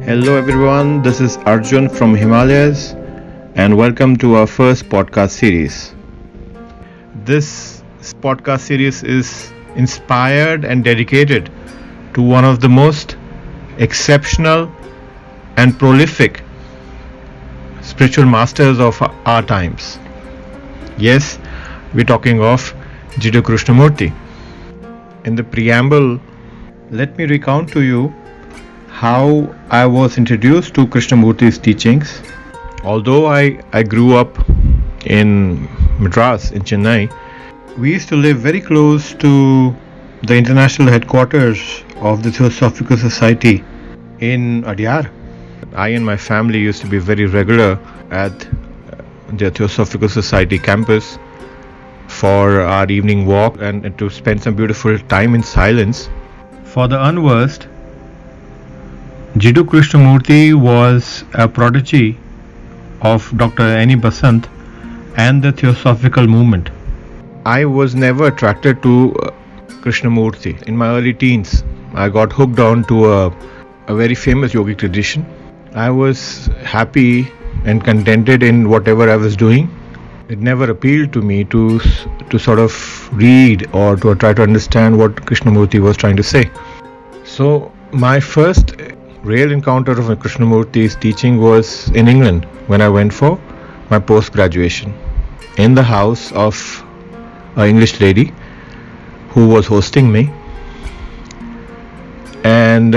Hello everyone, this is Arjun from Himalayas and welcome to our first podcast series. This podcast series is inspired and dedicated to one of the most exceptional and prolific spiritual masters of our times. Yes, we're talking of Jiddu Krishnamurthy. In the preamble, let me recount to you how I was introduced to Krishnamurthy's teachings. Although I grew up in Madras, in Chennai, we used to live very close to the international headquarters of the Theosophical Society in Adyar. I and my family used to be very regular at the Theosophical Society campus for our evening walk and to spend some beautiful time in silence. For the unversed, Jiddu Krishnamurthy was a prodigy of Dr. Annie Besant and the Theosophical movement. I was never attracted to Krishnamurthy. In my early teens, I got hooked on to a very famous yogic tradition. I was happy and contented in whatever I was doing. It never appealed to me to sort of read or to try to understand what Krishnamurthy was trying to say. So my first real encounter of Krishnamurthy's teaching was in England when I went for my post-graduation in the house of an English lady who was hosting me, and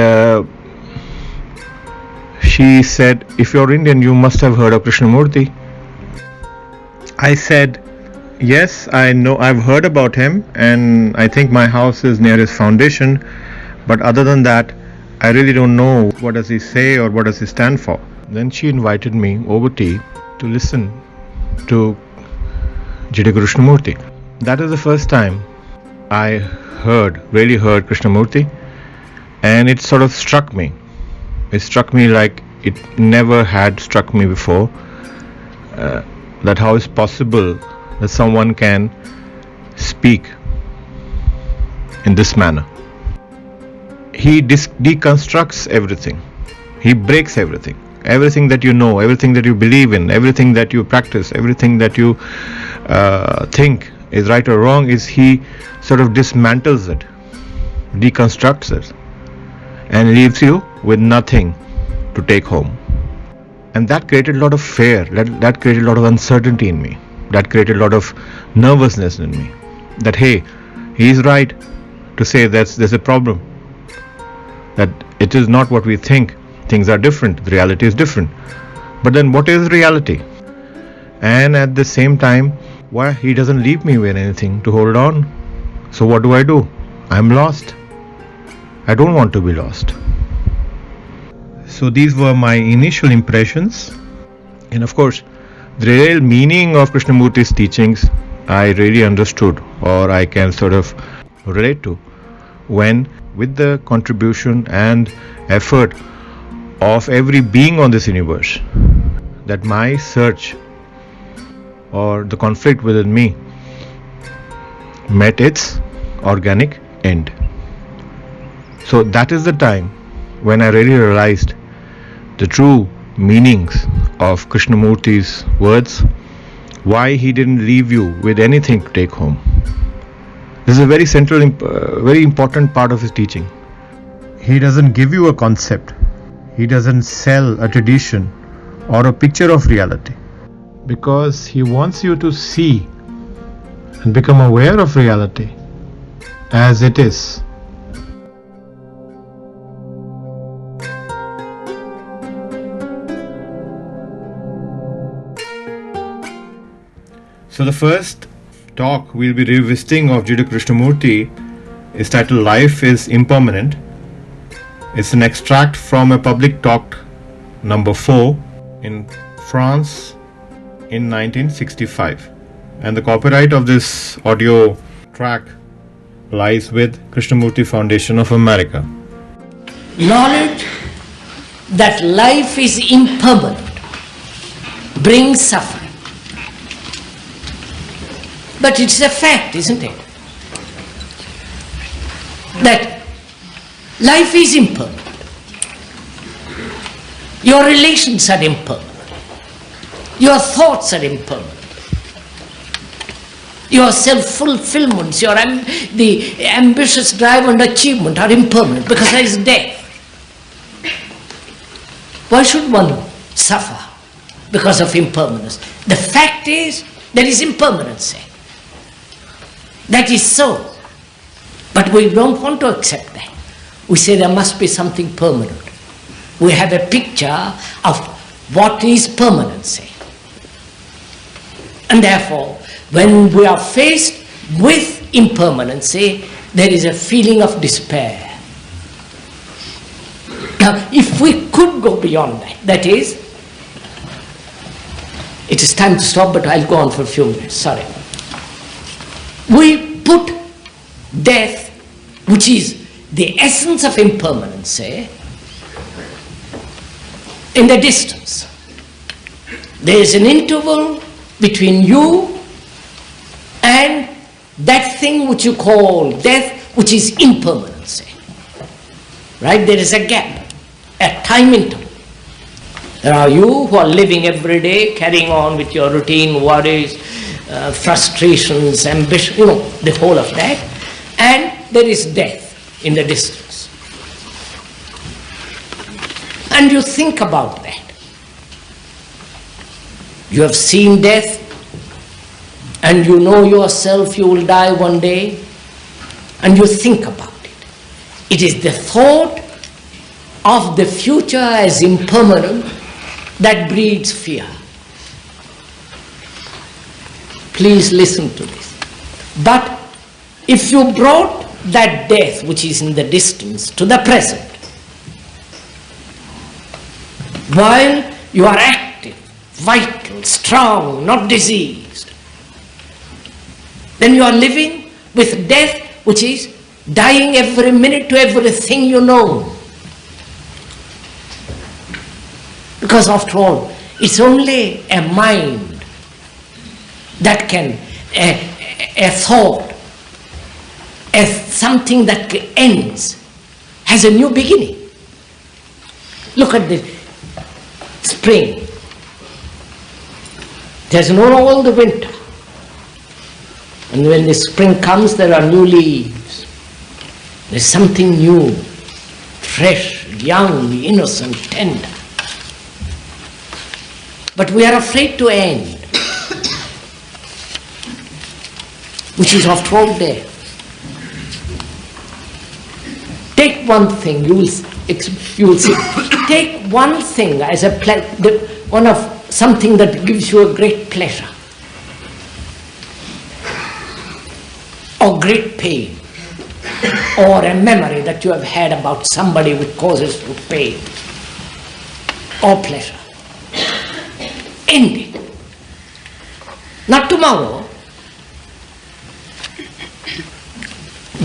she said, "If you're Indian, you must have heard of Krishnamurthy." I said, "Yes, I know, I've heard about him, and I think my house is near his foundation, but other than that, I really don't know what does he say or what does he stand for." Then she invited me over tea to listen to Jiddu Krishnamurthy. That is the first time I really heard Krishnamurthy, and it sort of struck me. It struck me like it never had struck me before, that how is possible that someone can speak in this manner. He deconstructs everything. He breaks everything. Everything that you know, everything that you believe in, everything that you practice, everything that you think is right or wrong, he sort of dismantles it, deconstructs it, and leaves you with nothing to take home. And that created a lot of fear. That created a lot of uncertainty in me. That created a lot of nervousness in me. That, hey, he's right to say that there's a problem. That it is not what we think. Things are different. The reality is different. But then what is reality? And at the same time, why he doesn't leave me with anything to hold on. So what do? I'm lost. I don't want to be lost. So these were my initial impressions. And of course, the real meaning of Krishnamurthy's teachings I really understood, or I can sort of relate to, when with the contribution and effort of every being on this universe, that my search or the conflict within me met its organic end. So that is the time when I really realized the true meanings of Krishnamurthy's words, why he didn't leave you with anything to take home. This is a very central, very important part of his teaching. He doesn't give you a concept. He doesn't sell a tradition or a picture of reality, because he wants you to see and become aware of reality as it is. So the first talk we'll be revisiting of Jiddu Krishnamurthy is titled Life is Impermanent. It's an extract from a public talk number 4 in France in 1965. And the copyright of this audio track lies with Krishnamurthy Foundation of America. Knowledge that life is impermanent brings suffering. But it's a fact, isn't it? That life is impermanent. Your relations are impermanent. Your thoughts are impermanent. Your self-fulfillments, the ambitious drive and achievement are impermanent because there is death. Why should one suffer because of impermanence? The fact is, there is impermanency. That is so. But we don't want to accept that. We say there must be something permanent. We have a picture of what is permanency. And therefore, when we are faced with impermanency, there is a feeling of despair. Now, if we could go beyond that, that is, it is time to stop, but I'll go on for a few minutes, sorry. We put death, which is the essence of impermanency, in the distance. There is an interval between you and that thing which you call death, which is impermanency. Right? There is a gap, a time interval. There are you who are living every day, carrying on with your routine, worries, frustrations, ambition, the whole of that. And there is death in the distance. And you think about that. You have seen death, and you know yourself you will die one day, and you think about it. It is the thought of the future as impermanent that breeds fear. Please listen to this. But if you brought that death which is in the distance to the present, while you are active, vital, strong, not diseased, then you are living with death which is dying every minute to everything you know. Because after all, it's only a mind that can, a thought, something that ends, has a new beginning. Look at the spring. There's no all the winter. And when the spring comes, there are new leaves. There's something new, fresh, young, innocent, tender. But we are afraid to end, which is after all death. Take one thing, you will see. Take one thing as one of something that gives you a great pleasure or great pain, or a memory that you have had about somebody which causes you pain or pleasure. End it. Not tomorrow.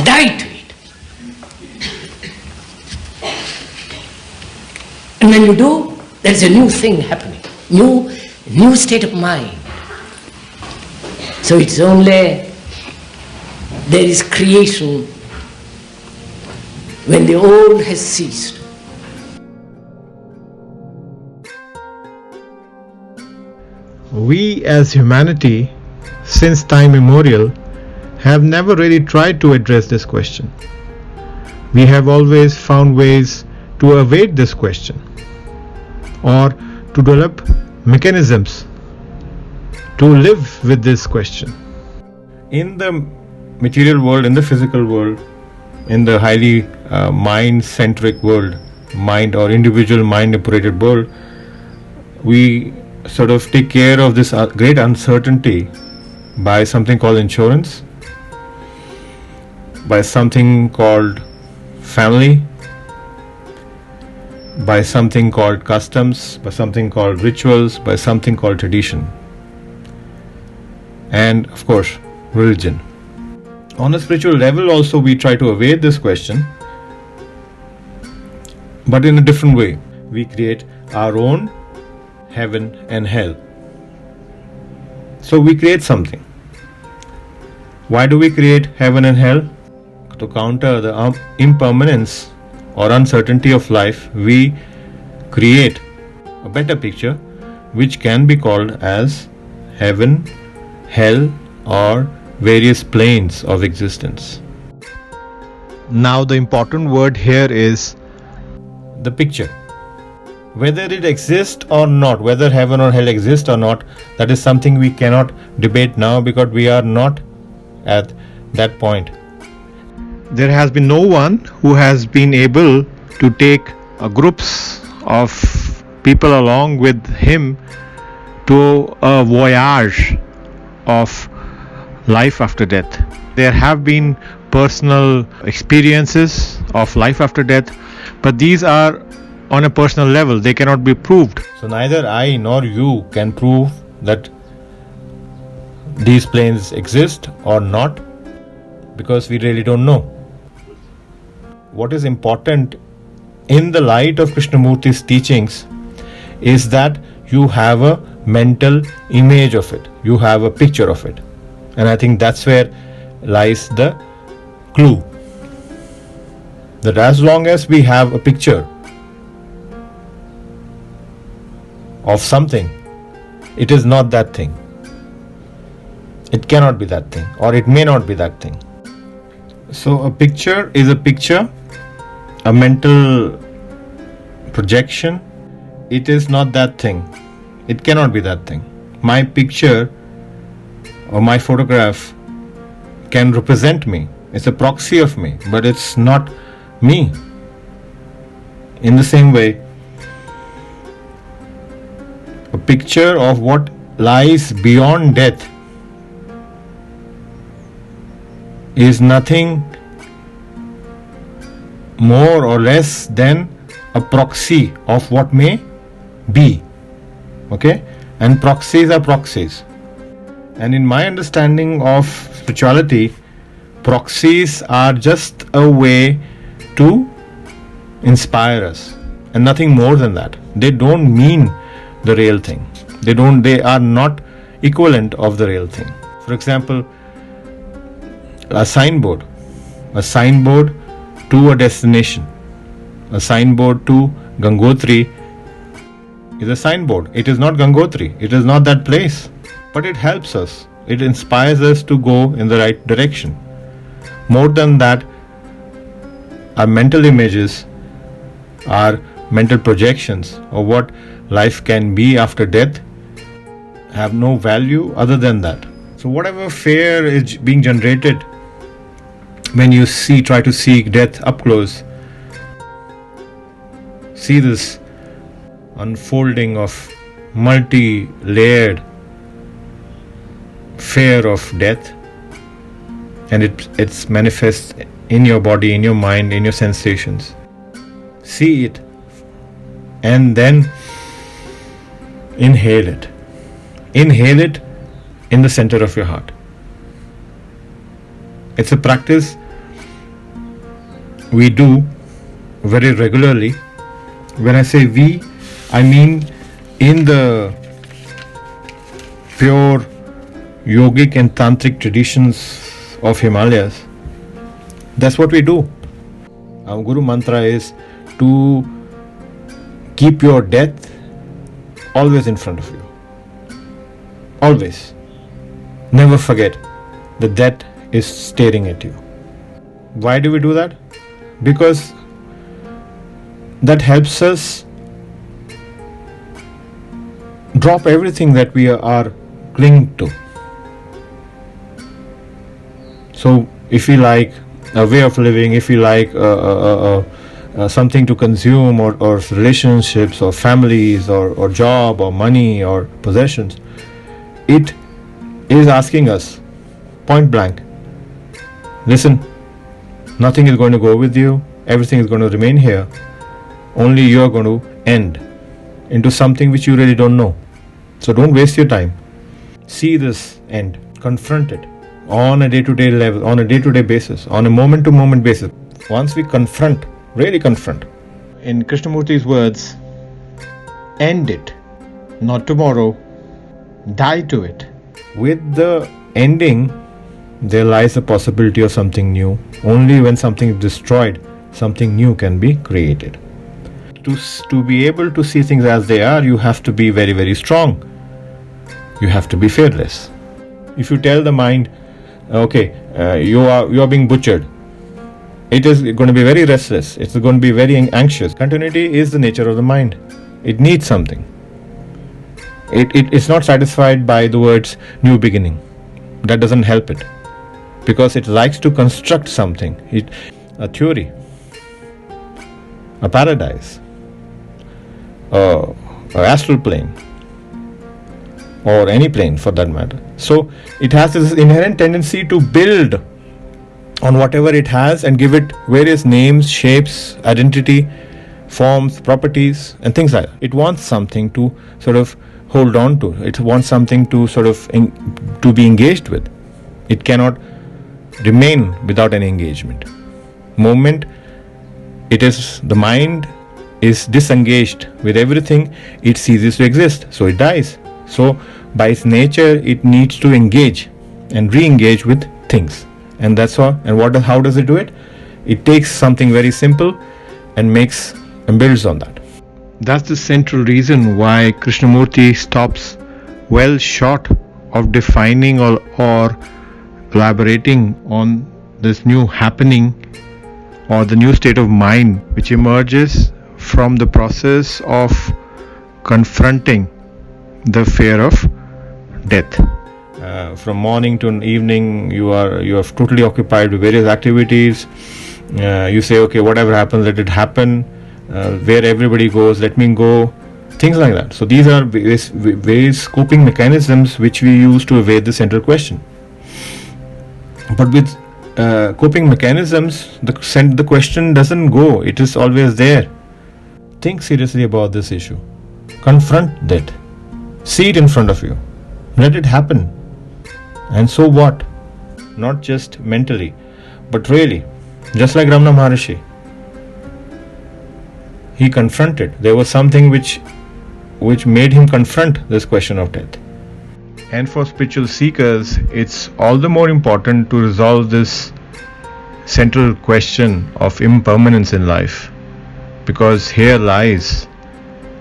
Die to it. And when you do, there's a new thing happening. New state of mind. So it's only, there is creation when the old has ceased. We as humanity, since time immemorial, have never really tried to address this question. We have always found ways to evade this question, or to develop mechanisms to live with this question. In the material world, in the physical world, in the highly mind-centric world, mind or individual mind-operated world, we sort of take care of this great uncertainty by something called insurance, by something called family, by something called customs, by something called rituals, by something called tradition, and of course religion. On a spiritual level also we try to evade this question, but in a different way. We create our own heaven and hell. So we create something. Why do we create heaven and hell? To counter the impermanence or uncertainty of life, we create a better picture, which can be called as heaven, hell, or various planes of existence. Now, the important word here is the picture. Whether it exists or not, whether heaven or hell exists or not, that is something we cannot debate now because we are not at that point. There has been no one who has been able to take groups of people along with him to a voyage of life after death. There have been personal experiences of life after death, but these are on a personal level. They cannot be proved. So neither I nor you can prove that these planes exist or not, because we really don't know. What is important in the light of Krishnamurthy's teachings is that you have a mental image of it, you have a picture of it, and I think that's where lies the clue, that as long as we have a picture of something, it is not that thing, it cannot be that thing, or it may not be that thing. So a picture is a picture, a mental projection. It is not that thing, it cannot be that thing. My picture or my photograph can represent me, it's a proxy of me, but it's not me. In the same way, a picture of what lies beyond death is nothing more or less than a proxy of what may be. Okay? And proxies are proxies. And in my understanding of spirituality, proxies are just a way to inspire us and nothing more than that. They don't mean the real thing. They are not equivalent of the real thing. For example, a signboard to a destination, a signboard to Gangotri is a signboard. It is not Gangotri, it is not that place, but it helps us, it inspires us to go in the right direction. More than that, our mental images, our mental projections of what life can be after death have no value other than that. So whatever fear is being generated when you try to see death up close, see this unfolding of multi-layered fear of death, and it's manifests in your body, in your mind, in your sensations. See it and then inhale it in the center of your heart. It's a practice we do very regularly. When I say we, I mean in the pure yogic and tantric traditions of Himalayas. That's what we do. Our Guru mantra is to keep your death always in front of you. Always. Never forget that death is staring at you. Why do we do that? Because that helps us drop everything that we are clinging to. So if we like a way of living, if we like something to consume, or relationships, or families, or job, or money, or possessions, it is asking us point blank, listen, nothing is going to go with you, everything is going to remain here, only you are going to end into something which you really don't know. So don't waste your time. See this end, confront it on a day-to-day level, on a day-to-day basis, on a moment-to-moment basis. Once we confront, really confront, in Krishnamurthy's words, end it, not tomorrow, die to it. With the ending, there lies a possibility of something new. Only when something is destroyed, something new can be created. to be able to see things as they are, you have to be very, very strong. You have to be fearless. If you tell the mind, okay, you are being butchered, it is going to be very restless. It's going to be very anxious. Continuity is the nature of the mind. It needs something. It's not satisfied by the words new beginning. That doesn't help it, because it likes to construct something. A theory, a paradise, a astral plane, or any plane for that matter. So it has this inherent tendency to build on whatever it has and give it various names, shapes, identity, forms, properties, and things like that. It wants something to sort of hold on to. It wants something to sort of to be engaged with. It cannot remain without any engagement. Moment the mind is disengaged with everything, it ceases to exist, so it dies. So by its nature, it needs to engage and re-engage with things, and that's all. And how does it do it? It takes something very simple and builds on that. That's the central reason why Krishnamurthy stops well short of defining or elaborating on this new happening or the new state of mind which emerges from the process of confronting the fear of death. From morning to evening, you are totally occupied with various activities. You say, okay, whatever happens, let it happen. Where everybody goes, let me go. Things like that. So these are various coping mechanisms which we use to evade the central question. But with coping mechanisms, the question doesn't go. It is always there. Think seriously about this issue. Confront that. See it in front of you. Let it happen. And so what? Not just mentally, but really. Just like Ramana Maharshi. He confronted. There was something which made him confront this question of death. And for spiritual seekers, it's all the more important to resolve this central question of impermanence in life, because here lies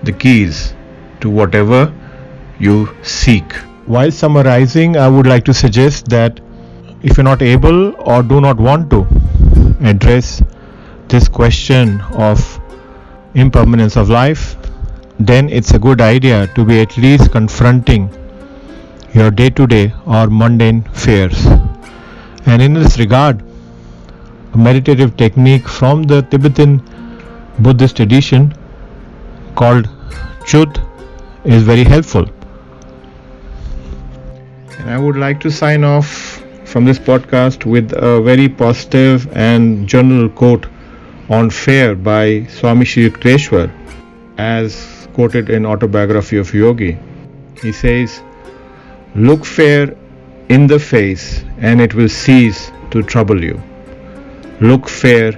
the keys to whatever you seek. While summarizing, I would like to suggest that if you're not able or do not want to address this question of impermanence of life, then it's a good idea to be at least confronting your day-to-day or mundane fears. And in this regard, a meditative technique from the Tibetan Buddhist tradition called Chut is very helpful. And I would like to sign off from this podcast with a very positive and general quote on fear by Swami Shri Yukteswar, as quoted in Autobiography of Yogi. He says, "Look fear in the face and it will cease to trouble you. Look fear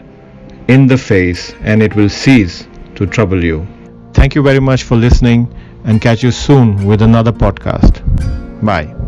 in the face and it will cease to trouble you." Thank you very much for listening, and catch you soon with another podcast. Bye.